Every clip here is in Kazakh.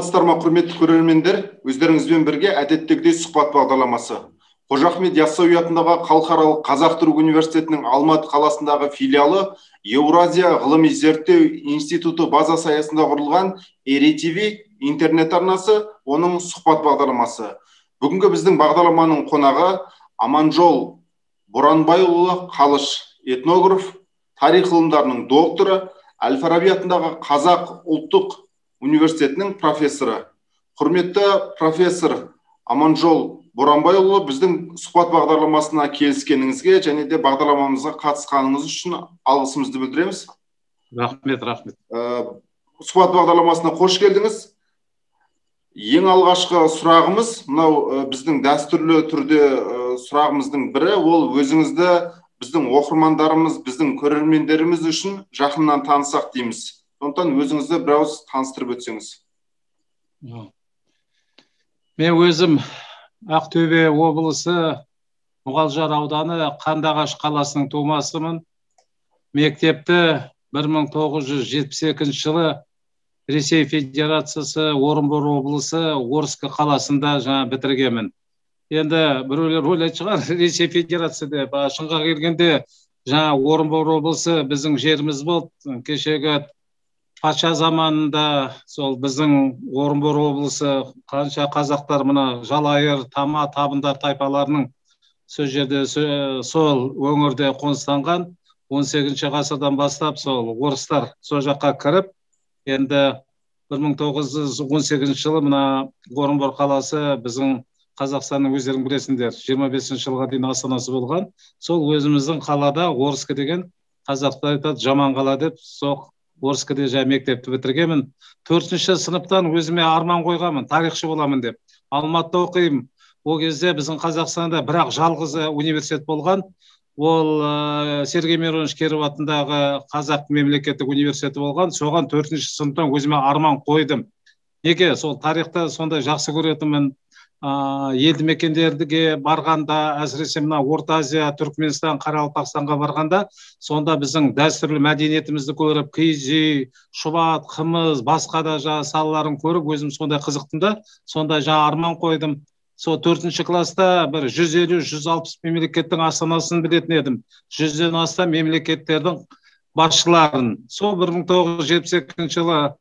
Саламатсыздар ма, құрметті көрермендер? Өздеріңізбен бірге әдеттегідей сұхбат бағдарламасы. Қожа Ахмет Яссауи атындағы Халықаралық Қазақ-Түрік университетінің Алматы қаласындағы филиалы Еуразия ғылыми зерттеу институты базасы аясында құрылған РТВ интернет арнасы, оның сұхбат бағдарламасы. Бүгінгі біздің бағдарламаның қонағы Аманжол Боранбайұлы Қалыш, этнограф, тарих ғылымдарының докторы, Әл-Фараби атындағы Қазақ ұлттық университетінің профессоры. Құрметті профессор Аманжол Боранбайұлы, біздің сұхбат бағдарламасына келіскеніңізге және де бағдарламамызға қатысқаныңыз үшін алғысымызды білдіреміз. Рахмет. Сұхбат бағдарламасына қош келдіңіз. Ең алғашқы сұрағымыз, мынау біздің дәстүрлі түрде сұрағымыздың бірі, ол өзіңізді біздің оқырмандарымыз, біздің көрермендеріміз үшін жақыннан танысақ дейміз. Сондықтан өзіңізді бірауыз таныстырып өтсеңіз. Мен өзім Ақтөбе облысы Мұғалжар ауданы Қандыағаш қаласының тумасымын. Мектепті 1972 жылы Ресей Федерациясы Орынбор облысы Орск қаласында жаңа бітіргенмін. Енді біреулер ойлайтын шығар, Ресей Федерация деп, шынға келгенде жаңа Орынбор облысы біздің жеріміз болды. Кешегі патша заманында сол біздің Орынбор облысы қанша қазақтар мына Жалайыр, Тама, Табындар тайпаларының сол жерде сол өңірде қоныстанған. 18 ғасырдан бастап сол орыстар сол жаққа кіріп, енді 1918 жылы мына Орынбор қаласы біздің Қазақстанның өздерің білесіңдер 25 жылға дейін астанасы болған. Сол өзіміздің қалада Орск деген, қазақтар айтады жаман қала деп, сол Орскіде жай мектепті бітіргенмін. 4-ші сыныптан өзіме арман қойғанмын, тарихшы боламын деп. Алматыда оқимын. Ол кезде біздің Қазақстанда бірақ жалғыз университет болған. Ол Сергей Миронович Киров атындағы Қазақ мемлекеттік университеті болған. Соған 4-ші сыныптан өзіме арман қойдым. Неге? Сол тарихты сондай жақсы көретінмін. Елді мекендерге барғанда, әсіресе мына Орта Азия, Түркменстан, Қарақалпақстанға барғанда, сонда біздің дәстүрлі мәдениетімізді көріп, киіз үй, шұбат, қымыз, басқа да салаларын көріп, өзім сондай қызықтым да, сондай арман қойдым. Сол 4-ші класста бір 150-160 мемлекеттің астанасын білетін едім. 100-ден астам мемлекеттердің басшыларын. Сол 1972 жылы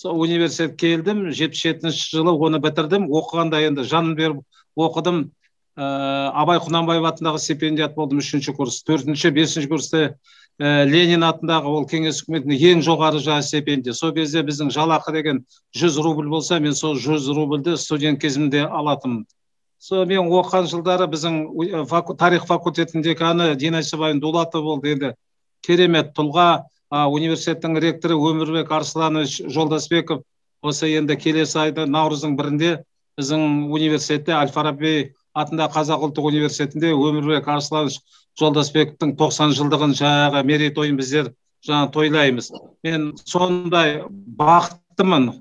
университет келдім, 77 жылы оны бітірдім. Оқығанда енді жанын беріп оқыдым. Абай Құнанбаев атындағы стипендиат болдым 3-ші курс. 4-ші, 5-ші курсты Ленин атындағы ол кеңес үкіметінің ең жоғары стипендия. Сол кезде біздің жалақы деген 100 рубль болса, мен сол 100 рубльді студент кезімде алатынмын. Сол мен оқыған жылдары біздің тарих факультетінің деканы Дина Сыбайын Дулатов болды. Енді керемет тұлға. Университеттің ректоры Өмірбек Арсланович Жолдасбеков осы енді келесі айда наурыздың 1-інде біздің университетте Әл-Фараби атындағы Қазақ ұлттық университетінде Өмірбек Арсланович Жолдасбековтың 90 жылдығын мерейтойын біздер тойлаймыз. Мен сондай бақыттымын,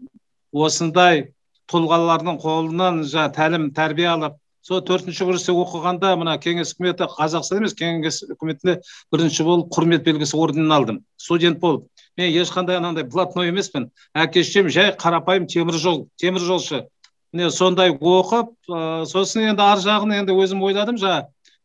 осындай тұлғалардың қолынан тәлім тәрбие алып, сол 4-ші курста оқығанда мына кеңес үкіметі, Қазақстан емес, кеңес үкіметінде 1-ші болып құрмет белгісі орденін алдым. Студент болып. Мен ешқандай анандай блатной емеспін. Әке-шешем жай қарапайым теміржолшы. Міне сондай оқып, сосын енді ар жағын енді өзім ойладым,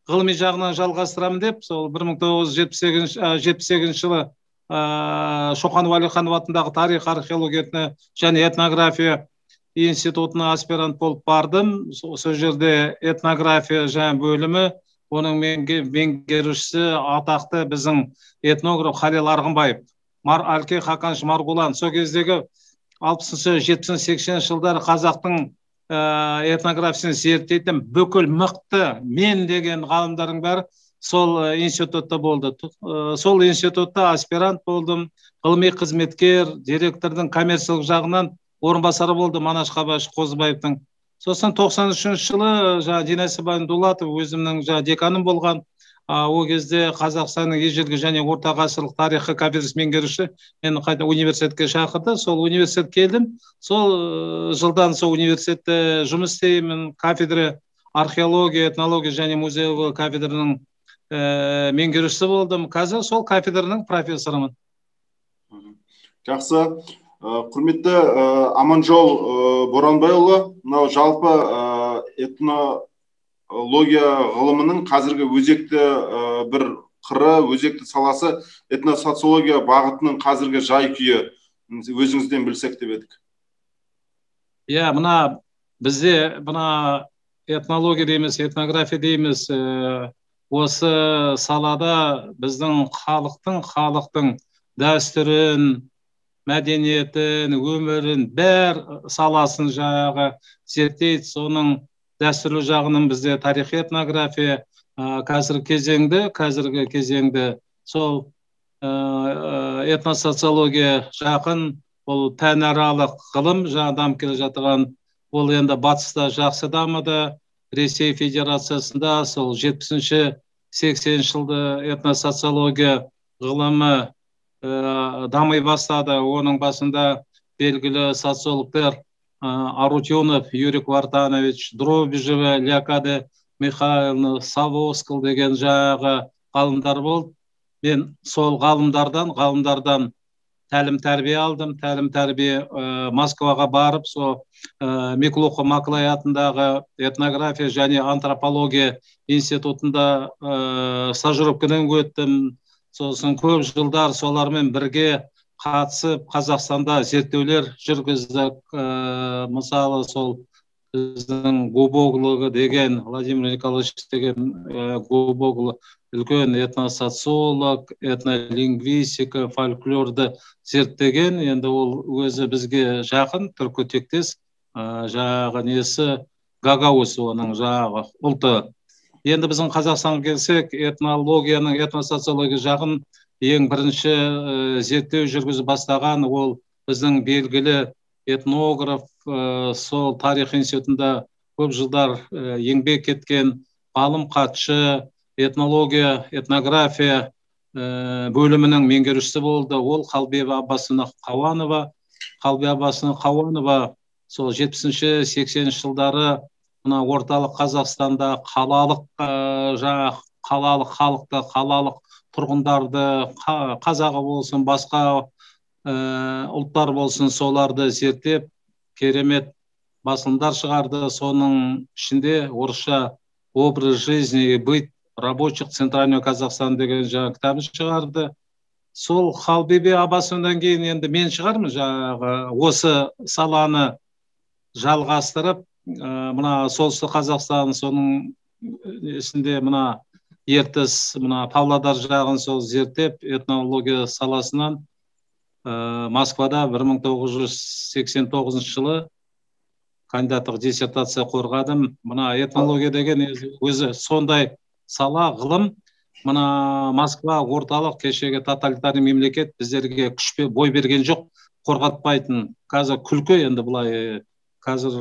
ғылыми жағынан жалғастырамын деп, сол 1978 жылы Шоқан Уәлиханов атындағы тарих, археология және этнография институтына аспирант болып бардым. Сол жерде этнография бөлімі, оның меңгерушісі атақты біздің этнограф Халел Арғынбаев, Әлкей Хақаныш Марғұлан. Сол кездегі 60-шы, 70-шы, 80-шы жылдары қазақтың этнографиясын зерттейтін бүкіл мықты мен деген ғалымдардың бәрі сол институтта болды. Сол институтта аспирант болдым, ғылыми қызметкер, директордың коммерциялық жағынан орынбасары болды Манаш Қабаш Қозыбаевтың. Сосын 93 жылы Дина Сыбайын Дулатов өзімнің деканым болған. Ол кезде Қазақстанның ежелгі және орта ғасырлық тарихы кафедрасы меңгерушісі мені қайта университетке шақырды. Сол университет келдім. Сол жылдан сол университетте жұмыс істеймін. Кафедра археология, этнология және музей кафедраның меңгерушісі болдым. Қазір сол кафедраның профессорымын. Жақсы. Құрметті Аманжол Боранбайұлы, мынау жалпы этнология ғылымының қазіргі өзекті бір қыры, өзекті саласы этносоциология бағытының қазіргі жай күйі өзіңізден білсек деп едік. Иә, мына бізде мына этнология дейміз, этнография дейміз, осы салада біздің халықтың дәстүрін, мәдениетін, өмірін, бәр саласын жағы зерттейді. Соның дәстүрлі жағының бізде тарихи этнография, қазіргі кезеңді сол этносоциология жақын, ол пәнаралық ғылым жаңа дамып келе жатқан. Ол енді батыста жақсы дамыды. Ресей Федерациясында сол 70-80 жылды этносоциология ғылымы дамай бастады. Оның басында белгілі социологтар Арутюнов, Юрий Квартанович, Дробежева, Лякаде Михайловна, Савоскал деген жағы ғалымдар болды. Мен сол ғалымдардан тәлім-тәрбие алдым. Тәлім-тәрбие Москваға барып, сол Миклухо Маклай атындағы этнография және антропология институтында стажировкадан өттім. Сосын көп жылдар солармен бірге қатысып, Қазақстанда зерттеулер жүргіздік. Мысалы, сол біздің Губоглы деген, Владимир Николаевич деген Губоглы үлкен этносоциолог, этнолингвистика, фольклорды зерттеген. Енді ол өзі бізге жақын, түркітектес, жағы несі Гагаузы, оның жағы ұлты. Енді біздің Қазақстанға келсек, этнологияның, этносоциология жағын ең бірінші зерттеу жүргізіп бастаған ол біздің белгілі этнограф, сол тарих институтында көп жылдар еңбек еткен ғалым хатшы, этнология, этнография бөлімінің меңгерушісі болды. Ол Қалбиева Аббасовна Қауанова. Қалбиева Аббасовна Қауанова сол 70-80 жылдары мына орталық Қазақстанда қалалық халықты, қалалық тұрғындарды, қазағы болсын, басқа ұлттар болсын, соларды зерттеп, керемет басылымдар шығарды. Соның ішінде орысша «Образ жизни и быт рабочих Центрального Казахстана» деген жаңа кітабын шығарды. Сол Қалбиева Аббасовнадан кейін енді мен шығармын жаңағы осы саланы жалғастырып, мына солтүстік Қазақстан, соның есінде мына ертіс, мына Павлодар жағын сол зерттеп, этнология саласынан Москвада 1989 жылы кандидаттық диссертация қорғадым. Мына этнология деген өзі сондай сала, ғылым. Мына Москва орталық, кешегі тоталитарный мемлекет біздерге күшпе бой берген жоқ, қорғатпайтын. Қазір күлкі, енді бұлай қазір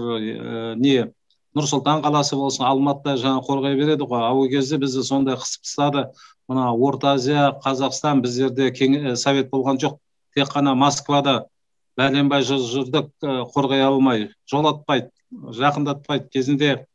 Нұр-Сұлтан қаласы болсын, Алматыда жаңа қорғай береді ғой. Ол кезде бізді сондай қысып тастады. Мына Орта Азия, Қазақстан біздерде совет болған жоқ. Тек қана Москвада бәленбай жүрдік, қорғай алмай, жолатпайды, жақындатпайды. Кезінде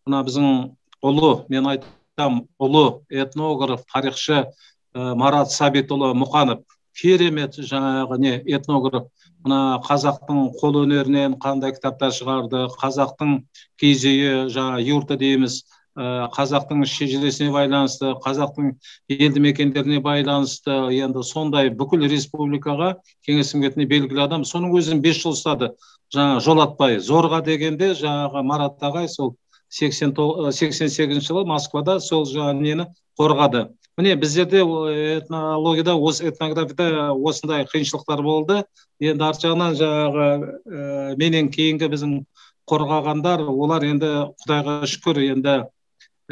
мына біздің ұлы, мен айтам, ұлы этнограф, тарихшы Марат Сабитұлы Мұқанов, керемет жаңағы этнограф. Мына қазақтың қол өнерінен қандай кітаптар шығарды, қазақтың киіз үйі, жаңа юрты дейміз, қазақтың шежіресіне байланысты, қазақтың елді мекендеріне байланысты, енді сондай бүкіл республикаға кеңес үкіметіне белгілі адам. Соның өзін 5 жыл ұстады, жаңа жолатпай. Зорға дегенде жаңағы Марат ағай сол 88 жылы Москвада сол жаңа қорғады. Міне біздерде этнологияда, этнографияда осындай қиыншылықтар болды. Енді арт жағынан жаңағы менен кейінгі біздің қорғағандар, олар енді Құдайға шүкір, енді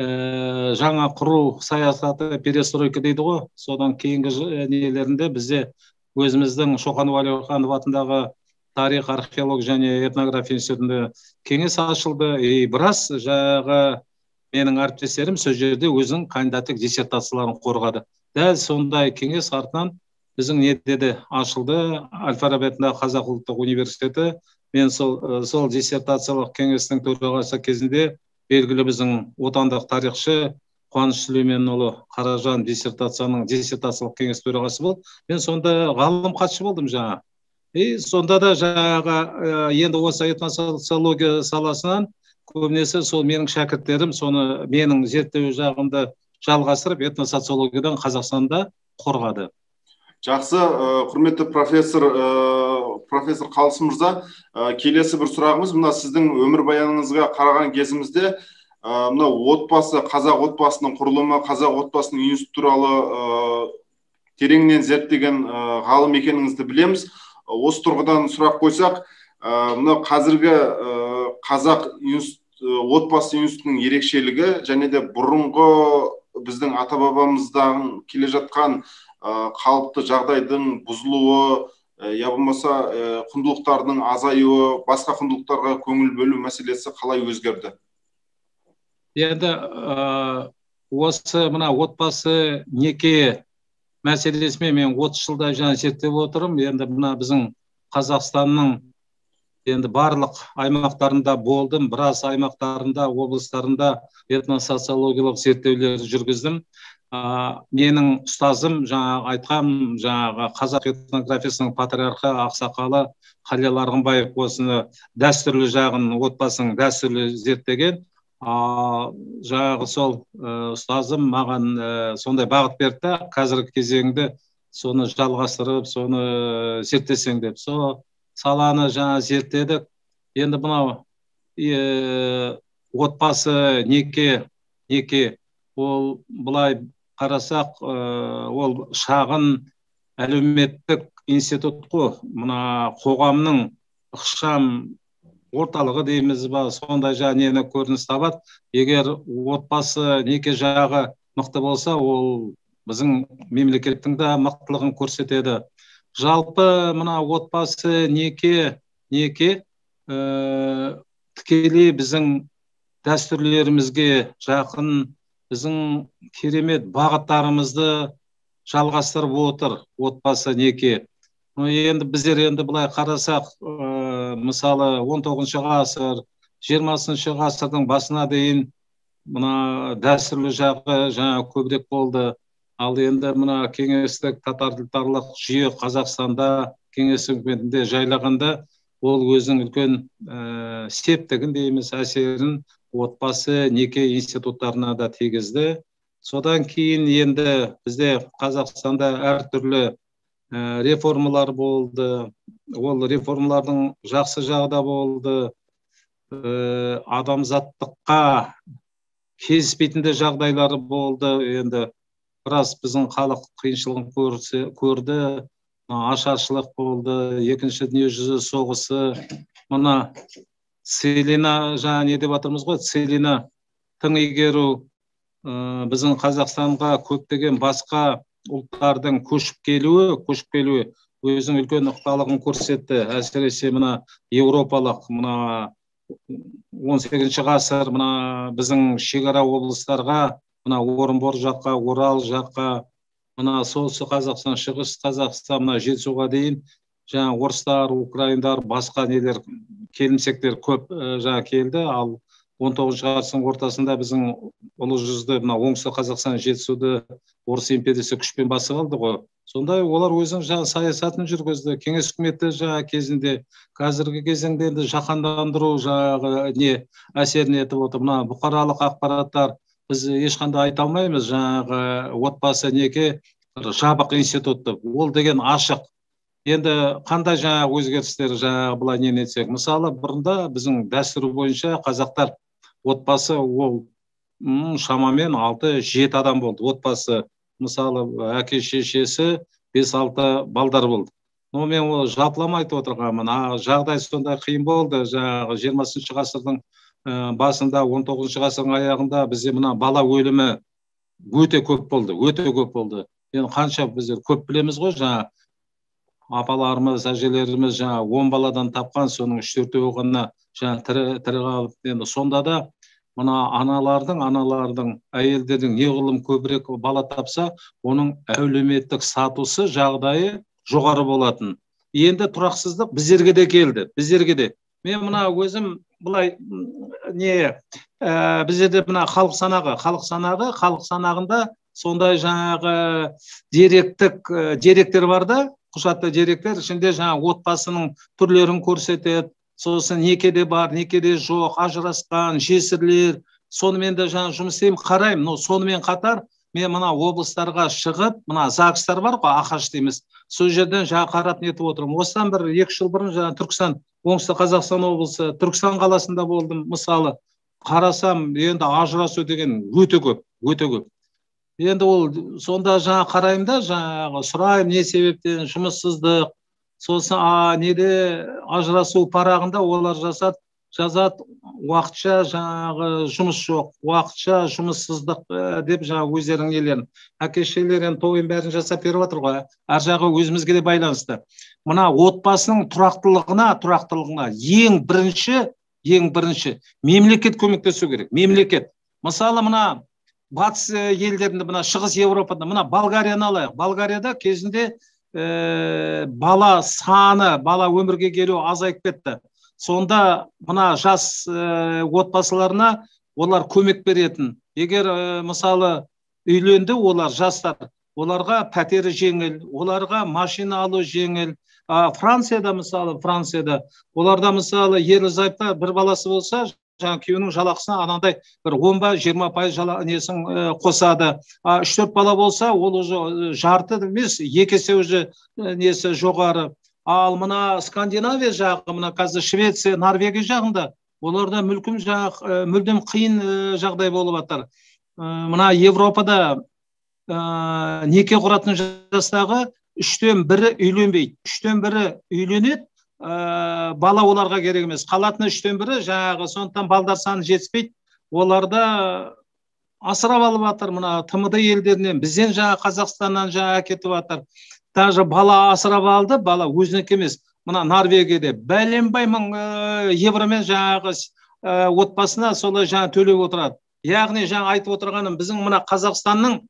жаңа құру саясаты, перестройка дейді ғой. Содан кейінгі нелерінде бізде өзіміздің Шоқан Уәлиханов атындағы тарих, археолог және этнография институтында кеңес ашылды. Біраз жаңағы менің әріптестерім сол жерде өзінің кандидаттық диссертацияларын қорғады. Дәл сондай кеңес артынан біздің недеді ашылды, Әл-Фараби атындағы Қазақ ұлттық университеті. Мен сол диссертациялық кеңестің төрағасы кезінде белгілі біздің отандық тарихшы Қуаныш Сүлейменұлы Қаражан диссертациялық кеңес төрағасы болды. Мен сонда ғалым хатшы болдым жаңа. Сонда да жаңағы енді осы этносоциология саласынан көбінесе сол менің шәкірттерім соны менің зерттеу жағымды жалғастырып этносоциологиядан Қазақстанда қорғады. Жақсы, құрметті профессор Қалыс мырза, келесі бір сұрағымыз, мына сіздің өмірбаяныңызға қараған кезімізде мына отбасы, қазақ отбасының құрылымы, қазақ отбасының институты туралы тереңнен зерттеген ғалым екеніңізді білеміз. Осы тұрғыдан сұрақ қойсақ, мына қазіргі қазақ отбасы институтының ерекшелігі және де бұрынғы біздің ата-бабамыздан келе жатқан қалыпты жағдайдың бұзылуы, я болмаса құндылықтардың азаюы, басқа құндылықтарға көңіл бөлу мәселесі қалай өзгерді? Енді осы мына отбасы неке мәселесімен мен 30 жылда жаңа зерттеп отырмын. Енді мына біздің Қазақстанның енді барлық аймақтарында болдым, біраз аймақтарында, облыстарында этносоциологиялық зерттеулер жүргіздім. Менің ұстазым жаңағы айтқан қазақ этнографиясының патриархы ақсақалы Халел Арғынбаев осыны дәстүрлі жағын, отбасының дәстүрлі зерттеген. Жаңағы сол ұстазым маған сондай бағыт берді, қазіргі кезеңде соны жалғастырып, соны зерттесең деп. Сол саланы жаңа зерттедік. Енді мынау отбасы неке ол былай қарасақ, ол шағын әлеуметтік институт қой, мына қоғамның ықшам орталығы дейміз ба, сондай нені көрініс табады. Егер отбасы неке жағы мықты болса, ол біздің мемлекеттің де мықтылығын көрсетеді. Жалпы мына отбасы неке тікелей біздің дәстүрлерімізге жақын, біздің керемет бағыттарымызды жалғастырып отыр отбасы неке. Енді біздер енді былай қарасақ, мысалы 19 ғасыр, 20 ғасырдың басына дейін мына дәстүрлі жағы жаңа көбірек болды. Ал енді мына кеңестік тоталитарлық жүйе Қазақстанда кеңес үкіметінде жайлағанда, ол өзінің үлкен септігін дейміз, әсерін отбасы неке институттарына да тигізді. Содан кейін енді бізде Қазақстанда әртүрлі реформалар болды. Ол реформалардың жақсы жағы да болды. Адамзаттыққа келіспейтін жағдайлары болды. Енді біраз біздің халық қиыншылығын көрді. Ашаршылық болды, екінші дүниежүзілік соғысы. Мына целина жаңа не деп жатырмыз ғой, целина тың игеру, біздің Қазақстанға көптеген басқа ұлттардың көшіп келуі өзінің үлкен ықпалын көрсетті. Әсіресе мына еуропалық, мына 18 ғасыр мына біздің шекара облыстарға, мына Орынбор жаққа, Орал жаққа, мына солтүстік Қазақстан, шығыс Қазақстан, мына Жетісуға дейін жаңа орыстар, украиндар, басқа нелер келімсектер көп жаңа келді. Ал 19 ғасырдың ортасында біздің ұлы жүзді мына оңтүстік Қазақстан, Жетісуды орыс империясы күшпен басып алды ғой. Сондай олар өзінің жаңа саясатын жүргізді. Кеңес үкіметі жаңа кезінде, қазіргі кезеңде енді жаһандандыру жаңағы не әсерін етіп отыр. Мына бұқаралық ақпараттар біз ешқандай айта алмаймыз, жаңағы отбасы неке жабық институтты. Ол деген ашық. Енді қандай жаңа өзгерістер жаңа былай не етсек, мысалы бұрында біздің дәстүр бойынша қазақтар отбасы ол шамамен 6-7 адам болды. Отбасы мысалы әке шешесі 5-6 балдар болды. Но мен ол жалпылама айтып отырғанмын. Жағдай сондай қиын болды. Жаңағы 20 ғасырдың басында, 19 ғасырдың аяғында бізде мына бала өлімі өте көп болды. Енді қанша біздер көп білеміз ғой, жаңа апаларымыз, әжелеріміз жаңа 10 баладан тапқан, соның 3-4 ғана жаңа тірі қалып. Енді сонда да мына аналардың, әйелдердің неғұрлым көбірек бала тапса, оның әлеуметтік статусы, жағдайы жоғары болатын. Енді тұрақсыздық біздерге де келді, біздерге де. Мен мына өзім былай біздерде мына халық санағында сондай жаңағы деректер бар да, құжатты деректер ішінде жаңа отбасының түрлерін көрсетеді. Сосын некеде бар, некеде жоқ, ажырасқан, жесірлер, сонымен де жаңа жұмыс істеймін, қараймын. Но сонымен қатар мен мына облыстарға шығып, мына ЗАГСтар бар ғой, АХАШ дейміз. Сол жерден жаңа қарап нетіп отырмын. Осыдан бір 2 жыл бұрын жаңа Түркістан, оңтүстік Қазақстан облысы, Түркістан қаласында болдым. Мысалы, қарасам, енді ажырасу деген өте көп, өте көп. Енді ол сонда жаңа қараймын да, жаңағы сұраймын не себептен, жұмыссыздық, сосын неде ажырасу парағында олар жазады уақытша жаңағы жұмыс жоқ, уақытша жұмыссыздық деп жаңағы өздерінің нелерін. Әке-шешелер енді тойын бәрін жасап беріп жатыр ғой. Ар жағы өзімізге де байланысты. Мына отбасының тұрақтылығына ең бірінші мемлекет көмектесу керек. Мемлекет. Мысалы мына батыс елдерінде, мына шығыс Европада, мына Болгарияны алайық. Болгарияда кезінде бала өмірге келу азайып кетті. Сонда мына жас отбасыларына олар көмек беретін. Егер мысалы үйленді олар жастар, оларға пәтері жеңіл, оларға машина алу жеңіл. Францияда оларда мысалы ерлі-зайыпта бір баласы болса, жаңа күйеуінің жалақысына анандай бір 10-20% несін қосады. 3-4 бала болса, ол уже жарты емес, 2 есе уже несі жоғары. Ал мына Скандинавия жағы, мына қазір Швеция, Норвегия жағында, оларда мүлдем қиын жағдай болып жатыр. Мына Европада неке құратын жастағы 3-тен 1 үйленбейді. 3-тен 1 үйленеді, бала оларға керек емес. Қалатын 3-тен 1 жаңағы, сондықтан балдар саны жетіспейді. Оларда асырап алып жатыр, мына ТМД елдерінен, бізден жаңа Қазақстаннан жаңа әкетіп жатыр. Даже бала асырап алды, бала өзінікі емес. Мына Норвегияда бәленбай мың евромен жаңағы отбасына солай жаңа төлеп отырады. Яғни жаңа айтып отырғаным, біздің мына Қазақстанның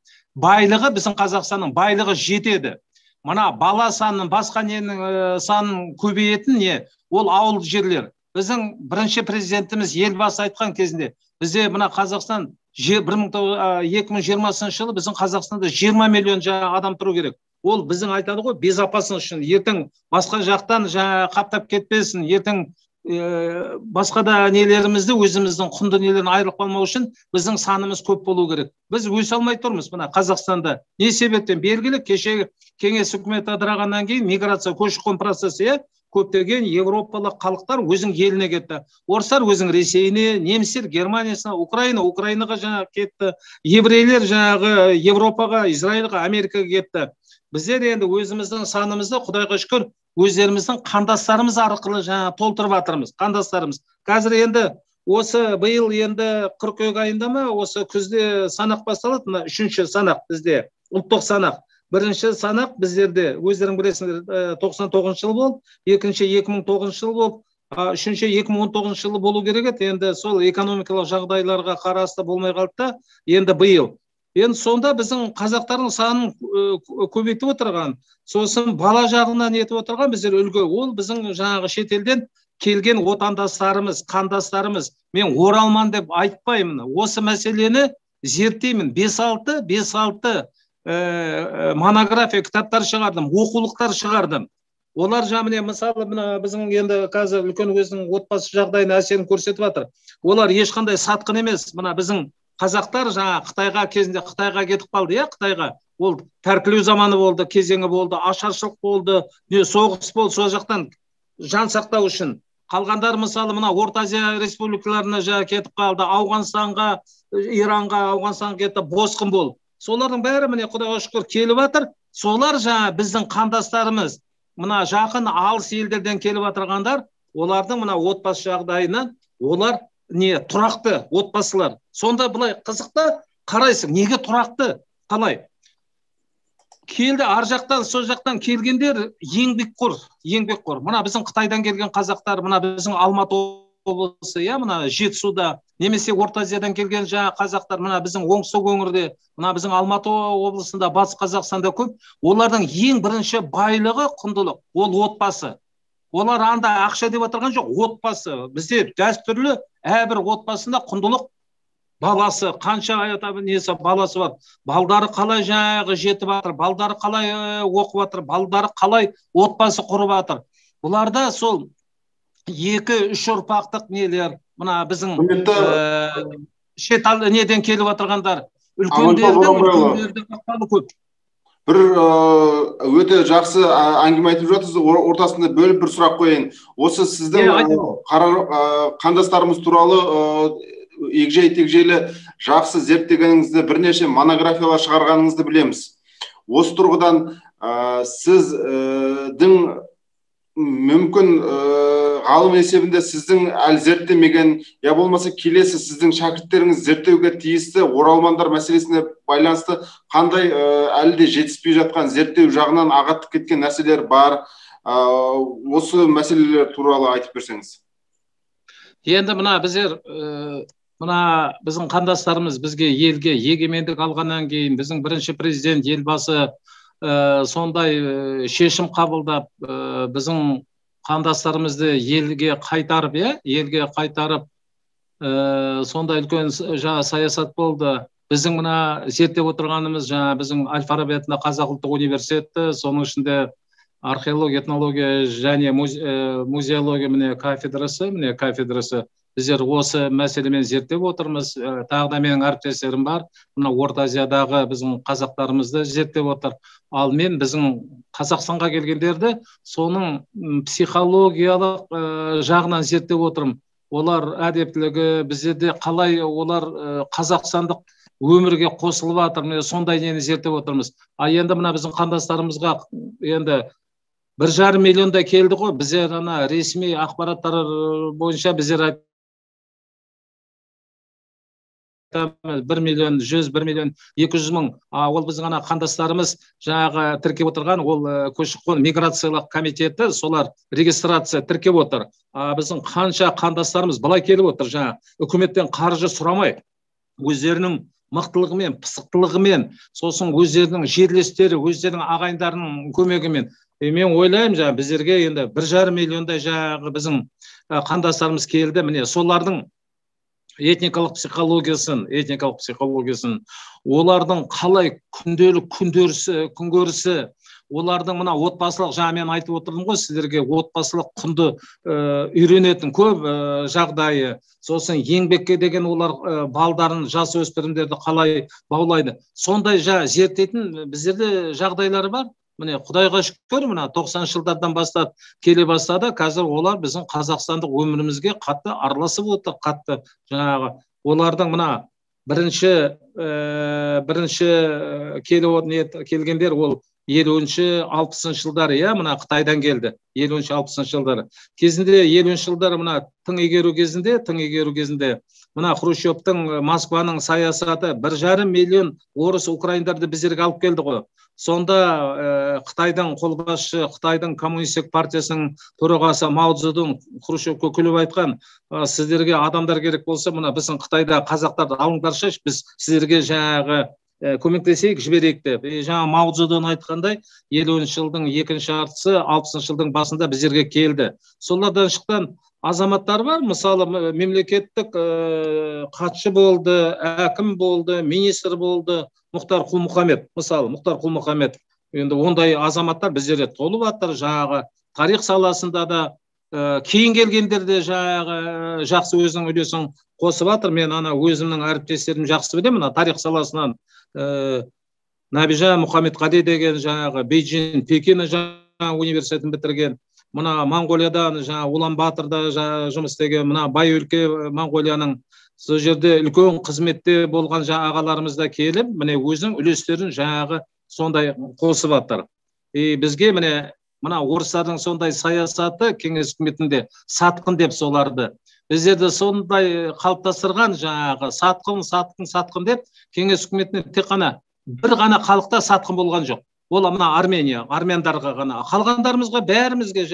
байлығы жетеді. Мына бала санының, басқа ненің санын көбейетін не? Ол ауыл жерлер. Біздің бірінші президентіміз елбасы айтқан кезінде, бізде мына Қазақстан 2020 жылы біздің Қазақстанда 20 миллион адам тұру керек. Ол біздің айтады ғой, безопасность үшін, ертең басқа жақтан қаптап кетпесін, ертең басқа да нелерімізді, өзіміздің құнды нелерін айырылып қалмау үшін біздің санымыз көп болу керек. Біз өсе алмай тұрмыз мына Қазақстанда. Не себептен? Белгілі, кеше кеңес үкіметі ыдырағаннан кейін миграция, көші-қон процесі, көптеген европалық халықтар өзінің еліне кетті. Орыстар өзінің Ресейіне, немістер Германиясына, Украинаға жаңа кетті. Еврейлер жаңағы Европаға, Израильға, Америкаға кетті. Біздер енді өзіміздің санымызды, Құдайға шүкір, өздеріміздің қандастарымыз арқылы жаңа толтырып жатырмыз. Қандастарымыз. Қазір енді осы биыл енді қыркүйек айында ма, осы күзде санақ басталады. 3-ші санақ бізде, ұлттық санақ. Бірінші санақ біздерде, өздерің білесіңдер, 99 жыл болды, екінші 2009 жыл болды, үшінші 2019 жылы болу керек еді. Енді сол экономикалық жағдайларға қарасты болмай қалды да, енді биыл. Енді сонда біздің қазақтардың санын көбейтіп отырған, сосын бала жағынан етіп отырған біздер үлгі. Ол біздің жаңағы шетелден келген отандастарымыз, қандастарымыз. Мен оралман деп айтпаймын. Осы мәселені зерттеймін. 5-6 монография кітаптар шығардым, оқулықтар шығардым. Олар жаңа мысалы біздің енді қазір үлкен өзінің отбасы жағдайына әсерін көрсетіп жатыр. Олар ешқандай сатқын емес. Мына біздің қазақтар жаңа Қытайға кезінде Қытайға кетіп қалды, Қытайға. Ол тәркілеу заманы болды, кезеңі болды, ашаршылық болды, соғыс болды, сол жақтан жан сақтау үшін. Қалғандар мысалы мына Орта Азия республикаларына кетіп қалды, Ауғанстанға, Иранға, Ауғанстанға кетті, босқын болды. Солардың бәрі міне Құдайға шүкір келіп жатыр. Солар жаңа біздің қандастарымыз, мына жақын алыс елдерден келіп отырғандар, олардың мына отбасы жағдайынан, олар тұрақты отбасылар. Сонда былай қызықта қарайсың, неге тұрақты? Қалай? Келді, ар жақтан, сол жақтан келгендер еңбекқор. Мына біздің Қытайдан келген қазақтар, мына біздің Алматы облысы, мына Жетісуда, немесе Орта Азиядан келген жаңа қазақтар, мына біздің оңтүстік өңірде, мына біздің Алматы облысында, Батыс Қазақстанда көп. Олардың ең бірінші байлығы, құндылық, ол отбасы. Олар анда ақша деп отырған жоқ, отбасы. Бізде дәстүрлі әрбір отбасында құндылық баласы қанша несі баласы бар, балдары қалай жаңағы жетіп жатыр, балдары қалай оқып жатыр, балдары қалай отбасы құрып жатыр. Бұларда сол 2-3 ұрпақтық нелер, мына біздің шет неден келіп отырғандар, үлкендердің ықпалы көп. Бір өте жақсы әңгіме айтып жатырсыз, ортасында бөліп бір сұрақ қояйын. Осы сіздің қандастарымыз туралы егжей-тегжейлі жақсы зерттегеніңізді, бірнеше монографиялар шығарғаныңызды білеміз. Осы тұрғыдан сіздің мүмкін ғалым есебінде сіздің әлі зерттемеген, я болмаса келесі сіздің шәкірттеріңіз зерттеуге тиісті оралмандар мәселесіне байланысты қандай әлі де жетіспей жатқан зерттеу жағынан ағаттық кеткен нәрселер бар? Осы мәселелер туралы айтып берсеңіз. Енді мына біздің қандастарымыз бізге елге егемендік алғаннан кейін біздің бірінші президент елбасы сондай шешім қабылдап, біздің қандастарымызды елге қайтарып, сондай үлкен саясат болды. Біздің мына зерттеп отырғанымыз, біздің Әл-Фараби атындағы Қазақ ұлттық университеті, соның ішінде археология, этнология және музеология кафедрасы. Біздер осы мәселемен зерттеп отырмыз. Тағы да менің әріптестерім бар. Мына Орта Азиядағы біздің қазақтарымызды зерттеп отыр. Ал мен біздің Қазақстанға келгендерді соның психологиялық жағынан зерттеп отырмын. Олар әдептілігі, біздерде қалай олар қазақстандық өмірге қосылып жатыр, сондай нені зерттеп отырмыз. Енді мына біздің қандастарымызға енді 1,5 миллионда келді ғой. Біздер ресми ақпараттар бойынша біздер 1,1 миллион 100, 1,2 миллион. Ол біздің қандастарымыз жаңағы тіркеп отырған, ол көші-қон миграциялық комитеті, солар регистрация тіркеп отыр. Біздің қанша қандастарымыз былай келіп отыр, жаңағы үкіметтен қаржы сұрамай, өздерінің мықтылығымен, пысықтылығымен, сосын өздерінің жерлестері, өздерінің ағайындарының көмегімен. Мен ойлаймын, біздерге енді 1,5 миллиондай біздің қандастарымыз келді. Міне солардың этникалық психологиясын, олардың қалай күнделік күнкөрісі, олардың мына отбасылық, мен айтып отырдым ғой сіздерге, отбасылық құнды үйренетін көп жағдайы, сосын еңбекке деген олар балдарын, жас өспірімдерді қалай баулайды, сондай зерттейтін біздерде жағдайлары бар. Міне Құдайға шүкір, мына 90-шы жылдардан бастап келе бастады. Қазір олар біздің қазақстандық өмірімізге қатты араласып отыр, қатты жаңағы. Олардың мына бірінші келгендер ол 50-60 жылдары, мына Қытайдан келді. 50-60 жылдары. Кезінде 50 жылдары мына тың игеру кезінде мына Хрущевтың Москваның саясаты 1,5 миллион орыс украиндарды біздерге алып келді ғой. Сонда Қытайдың қолбасшы, Қытайдың коммунистік партиясының төрағасы Мао Цзедун Хрущевке күліп айтқан, сіздерге адамдар керек болса, мына біздің Қытайда қазақтарды алыңдаршы, біз сіздерге көмектесейік, жіберейік деп. Мао Цзедун айтқандай, 50-ші жылдың екінші жартысы, 60-ші жылдың басында біздерге келді. Солардан шыққан азаматтар бар, мысалы мемлекеттік хатшы болды, әкім болды, министр болды, Мұхтар Құл-Мұхаммед, мысалы Мұхтар Құл-Мұхаммед. Енді ондай азаматтар біздерде толып жатыр, тарих саласында да, кейін келгендер де жақсы өзінің үлесін қосып жатыр. Мен өзімнің әріптестерім жақсы білемін, тарих саласынан Набижан Мұхаммедқали деген Бейжің, Пекин университетін бітірген. Мына Монғолиядан Улан-Батырда жұмыс істеген, мына бай өлке Монғолияның сол жерде үлкен қызметте болған ағаларымыз да келіп, міне өзінің үлестерін сондай қосып жатыр. Бізге мына орыстардың сондай саясаты кеңес үкіметінде сатқын деп соларды. Біздерді сондай қалыптастырған сатқын деп кеңес үкіметіне тек қана бір ғана халықта сатқын болған жоқ. Ол мына армяндарға ғана. Қалғандарымызға бәрімізге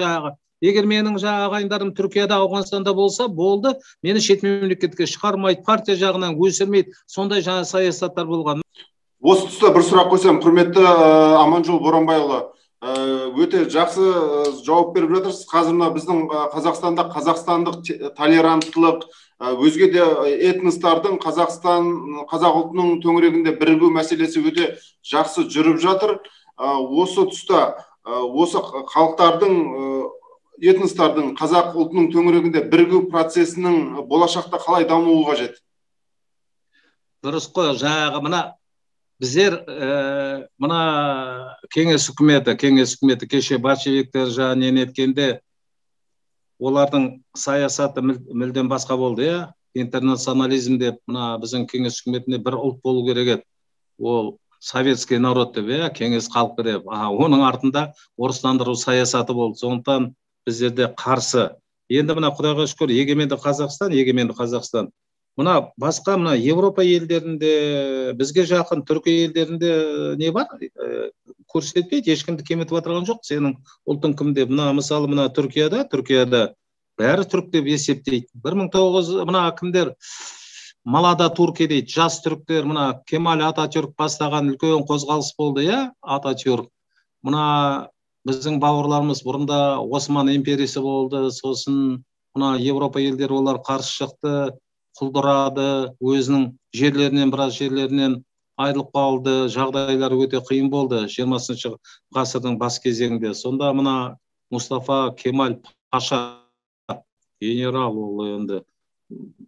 егер менің ағайындарым Түркияда, Ауғанстанда болса, болды, мені шет мемлекетке шығармайды, партия жағынан өсірмейді, сондай саясаттар болған. Осы тұста бір сұрақ қойсам, құрметті Аманжол Боранбайұлы, өте жақсы жауап беріп жатырсыз. Қазір мына біздің Қазақстанда қазақстандық толеранттылық, өзге де этностардың қазақ ұлтының төңірегінде бірігу мәселесі өте жақсы жүріп жатыр. Осы тұста осы халықтардың, этностардың қазақ ұлтының төңірегінде бірігу процесінің болашақта қалай дамуы қажет? Дұрыс қой, жаңағы мына біздер мына кеңес үкіметі кеше большевиктер жаңа неткенде олардың саясаты мүлдем басқа болды, иә. Интернационализм деп, мына біздің кеңес үкіметінде бір ұлт болу керек еді. Ол советский народ деп, иә, кеңес халқы деп. Оның артында орыстандыру саясаты болды. Сондықтан біздерде қарсы. Енді мына Құдайға шүкір, егеменді Қазақстан. Мына басқа мына Европа елдерінде, бізге жақын Түркия елдерінде не бар? Көрсетпейді, ешкімді кеметіп отырған жоқ. Сенің ұлтың кім деп. Мысалы мына Түркияда бәрі түрік деп есептейді. 1900 мына кімдер Малада Турки дейді, жас түріктер, мына Кемаль Ататюрк бастаған үлкен қозғалыс болды, иә, Ататюрк. Мына біздің бауырларымыз бұрында Осман империясы болды, сосын мына Европа елдері олар қарсы шықты, құлдырады, өзінің біраз жерлерінен айырылып қалды, жағдайлар өте қиын болды 20 ғасырдың бас кезеңінде. Сонда мына Мұстафа Кемаль Паша, генерал, ол енді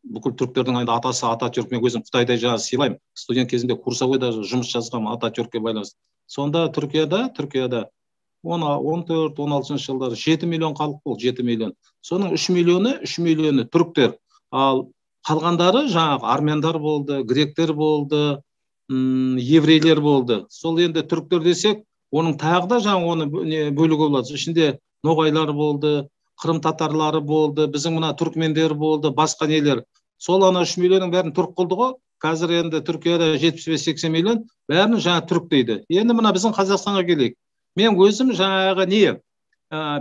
бүкіл түріктердің атасы Ататюрк. Мен өзім Қытайда сыйлаймын. Студент кезінде курсовойда жұмыс жазғам Ататюркке байланысты. Сонда Түркияда 14-16 жылдары 7 миллион халық болды, 7 миллион. Соның 3 миллионы түріктер. Ал қалғандары жаңағы армяндар болды, гректер болды, еврейлер болды. Сол енді түріктер десек, оның тағы да жаңағы оны бөлігі болады. Ішінде ноғайлар болды, қырым татарлары болды, біздің мына түркмендер болды, басқа нелер. Сол 3 миллионның бәрін түрік қылды ғой. Қазір енді Түркияда 75-80 миллион бәрін жаңа түрік дейді. Енді мына біздің Қазақстанға келейік. Мен өзім жаңағы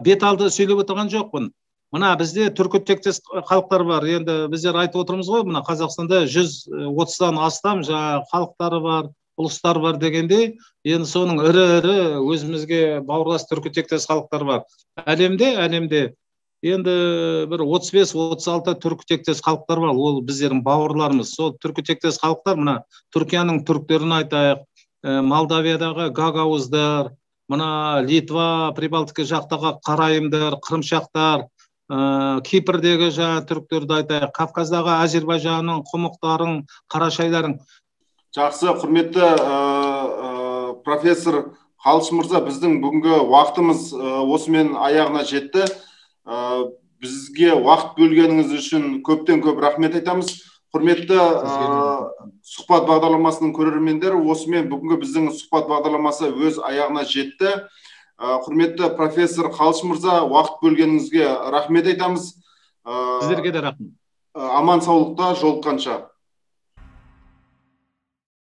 бет алды сөйлеп отырған жоқпын. Мына бізде түркі тектес халықтар бар. Енді біздер айтып отырмыз ғой, мына Қазақстанда 130-дан астам жаңа халықтары бар, ұлыстар бар дегенде, енді соның ірі өзімізге бауырлас түркі тектес халықтар бар. Әлемде енді бір 35-36 түркі тектес халықтар бар. Ол біздердің бауырларымыз. Сол түркі тектес халықтар, мына Түркияның түріктерін айтайық, Молдавиядағы гагауздар, мына Литва, Прибалтика жақтағы қарайымдар, қырымшақтар, Кипрдегі жаңа түріктерді айтайық, Кавказдағы Әзербайжанның құмықтарын, қарашайларын. Жақсы, құрметті профессор Қалыш мырза, біздің бүгінгі уақытымыз осымен аяғына жетті. Бізге уақыт бөлгеніңіз үшін көптен көп рахмет айтамыз. Құрметті сұхбат бағдарламасының көрермендері, осымен бүгінгі біздің сұхбат бағдарламасы өз аяғына жетті. Құрметті профессор Қалыш мырза, уақыт бөлгеніңізге рахмет айтамыз. Сіздерге де рахмет. Аман саулықта жолыққанша.